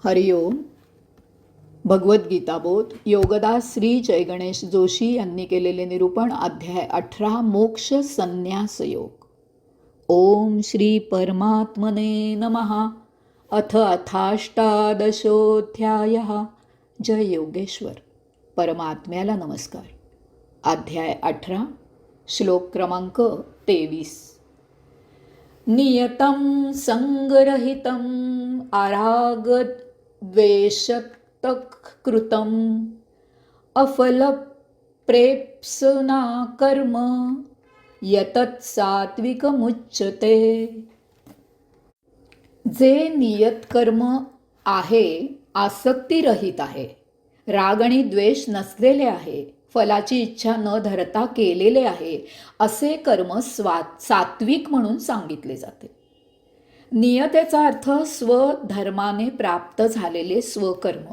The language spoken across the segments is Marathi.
हरिओम. भगवद्गीता बोध योगदास श्री जयगणेश जोशी यांनी केलेले निरूपण. अध्याय 18 मोक्ष संन्यास योग. ओम श्री परमात्मने नमः. अथ अथाष्टादशोऽध्यायः. जय योगेश्वर. परमात्म्याला नमस्कार. अध्याय 18 श्लोक क्रमांक 23. नियतं संगरहितं आरागद्वेषतकृतं अफलप्रेप्सुना कर्म यतत् सात्विकमुच्यते. जे नियत कर्म आहे, आसक्तीरहित आहे, राग आणि द्वेष नसलेले आहे, फलाची इच्छा न धरता केलेले आहे, असे कर्म सात्विक म्हणून सांगितले जाते. नियतेचा अर्थ स्वधर्माने प्राप्त झालेले स्वकर्म.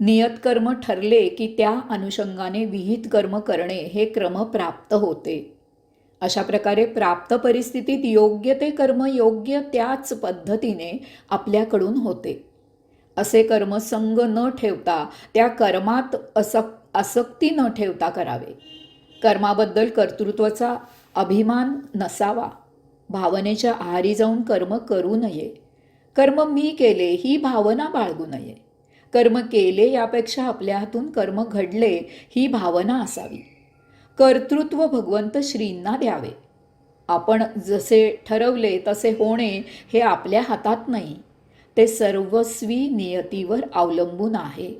नियत कर्म ठरले की त्या अनुषंगाने विहित कर्म करणे हे क्रम प्राप्त होते. अशा प्रकारे प्राप्त परिस्थितीत योग्य ते कर्म योग्य त्याच पद्धतीने आपल्याकडून होते. असे कर्म संग न ठेवता त्या कर्मात आसक्ती न ठेवता करावे. कर्माबद्दल कर्तृत्वाचा अभिमान नसावा. भावनेच्या आहारी जाऊन कर्म करू नये. कर्म मी केले ही भावना बाळगू नये. कर्म केले यापेक्षा आपल्या हातून कर्म घडले ही भावना असावी. कर्तृत्व भगवंत श्रींना द्यावे. आपण जसे ठरवले तसे होणे हे आपल्या हातात नाही. ते सर्वस्वी नियतीवर अवलंबून आहे.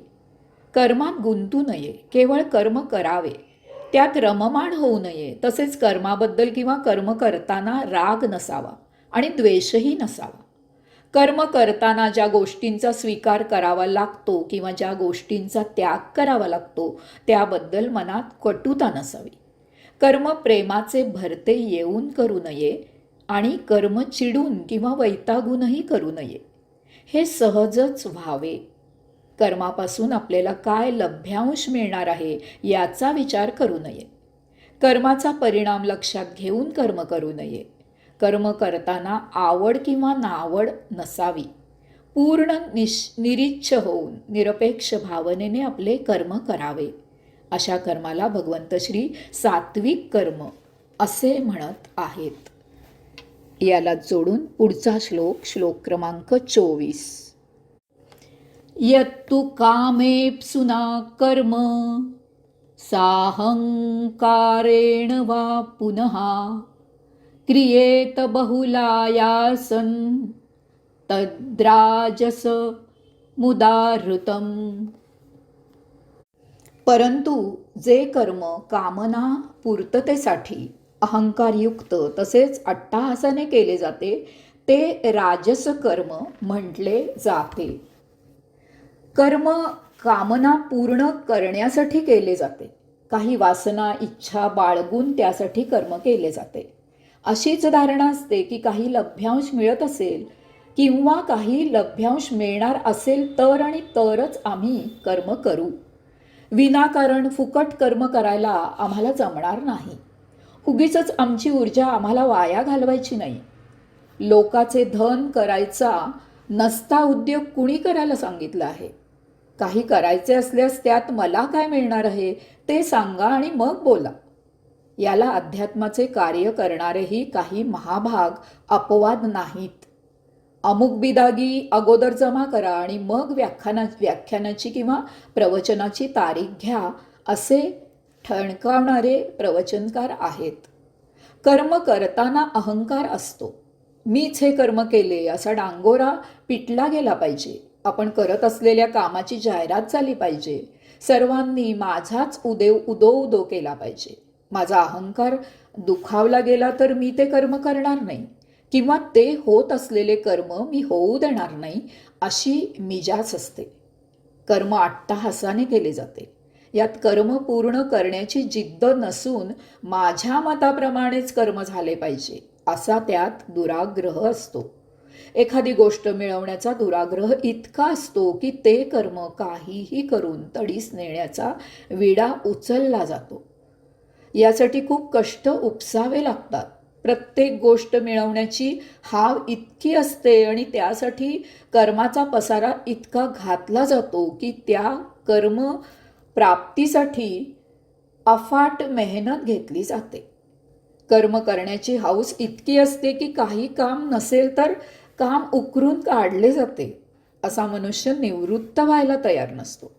कर्मात गुंतू नये. केवळ कर्म करावे. त्यात रममाण होऊ नये. तसेच कर्माबद्दल किंवा कर्म करताना राग नसावा आणि द्वेषही नसावा. कर्म करताना ज्या गोष्टींचा स्वीकार करावा लागतो किंवा ज्या गोष्टींचा त्याग करावा लागतो त्याबद्दल मनात कटुता नसावी. कर्म प्रेमाचे भरते येऊन करू नये आणि कर्म चिडून किंवा वैतागूनही करू नये. हे सहजच व्हावे. कर्मापासून आपल्याला काय लभ्यांश मिळणार आहे याचा विचार करू नये. कर्माचा परिणाम लक्षात घेऊन कर्म करू नये. कर्म करताना आवड किंवा नावड नसावी. पूर्ण निरीच्छ होऊन निरपेक्ष भावनेने आपले कर्म करावे. अशा कर्माला भगवंत श्री सात्विक कर्म असे म्हणत आहेत. याला जोडून पुढचा श्लोक क्रमांक 24. यत्तु कामेप्सुना कर्म साहंकारेण वा पुनः क्रियेत बहुलायासन तद्राजस मुदाहृतम्. परंतु जे कर्म कामना पूर्ततेसाठी अहंकारयुक्त तसेच अट्टाहासाने केले जाते ते राजस कर्म म्हटले जाते. कर्म कामना पूर्ण करण्यासाठी केले जाते. काही वासना इच्छा बाळगून त्यासाठी कर्म केले जाते. अशीच धारणा असते की काही लभ्यांश मिळत असेल किंवा काही लभ्यांश मिळणार असेल तर आणि तरच आम्ही कर्म करू. विनाकारण फुकट कर्म करायला आम्हाला जमणार नाही. उगीचच आमची ऊर्जा आम्हाला वाया घालवायची नाही. लोकाचे धन करायचा नसता उद्योग कुणी करायला सांगितलं आहे? काही करायचे असल्यास त्यात मला काय मिळणार आहे ते सांगा आणि मग बोला. याला अध्यात्माचे कार्य करणारेही काही महाभाग अपवाद नाहीत. अमुक बिदागी अगोदर जमा करा आणि मग व्याख्यानाची किंवा प्रवचनाची तारीख घ्या असे ठणकावणारे प्रवचनकार आहेत. कर्म करताना अहंकार असतो. मीच हे कर्म केले असा डांगोरा पिटला गेला पाहिजे. आपण करत असलेल्या कामाची जाहिरात झाली पाहिजे. सर्वांनी माझाच उदो केला पाहिजे. माझा अहंकार दुखावला गेला तर मी ते कर्म करणार नाही किंवा ते होत असलेले कर्म मी होऊ देणार नाही अशी मिजाज असते. कर्म अट्टाहासाने केले जाते. यात कर्म पूर्ण करण्याची जिद्द नसून माझ्या मताप्रमाणेच कर्म झाले पाहिजे असा त्यात दुराग्रह असतो. एखादी गोष्ट मिळवण्याचा दुराग्रह इतका असतो की ते कर्म काहीही करून तडीस नेण्याचा विडा उचलला जातो. यासाठी खूप कष्ट उपसावे लागतात. प्रत्येक गोष्ट मिळवण्याची हाव इतकी असते आणि त्यासाठी कर्माचा पसारा इतका घातला जातो की त्या कर्म प्राप्तीसाठी अफाट मेहनत घेतली जाते. कर्म करण्याची हौस इतकी असते की काही काम नसेल तर काम उकरून काढले जाते. असा मनुष्य निवृत्त व्हायला तयार नसतो.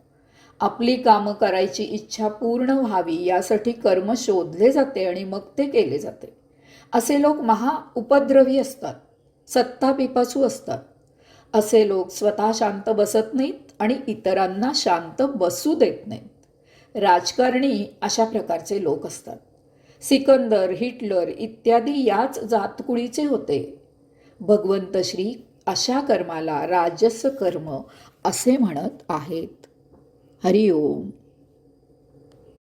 आपली कामं करायची इच्छा पूर्ण व्हावी यासाठी कर्म शोधले जाते आणि मग ते केले जाते. असे लोक उपद्रवी असतात, सत्तापिपासू असतात. असे लोक स्वतः शांत बसत नाहीत आणि इतरांना शांत बसू देत नाहीत. राजकारणी अशा प्रकारचे लोक असतात. सिकंदर, हिटलर इत्यादी याच जातकुळीचे होते. भगवंत श्री अशा कर्माला राजस कर्म असे म्हणत आहेत. हरिओम.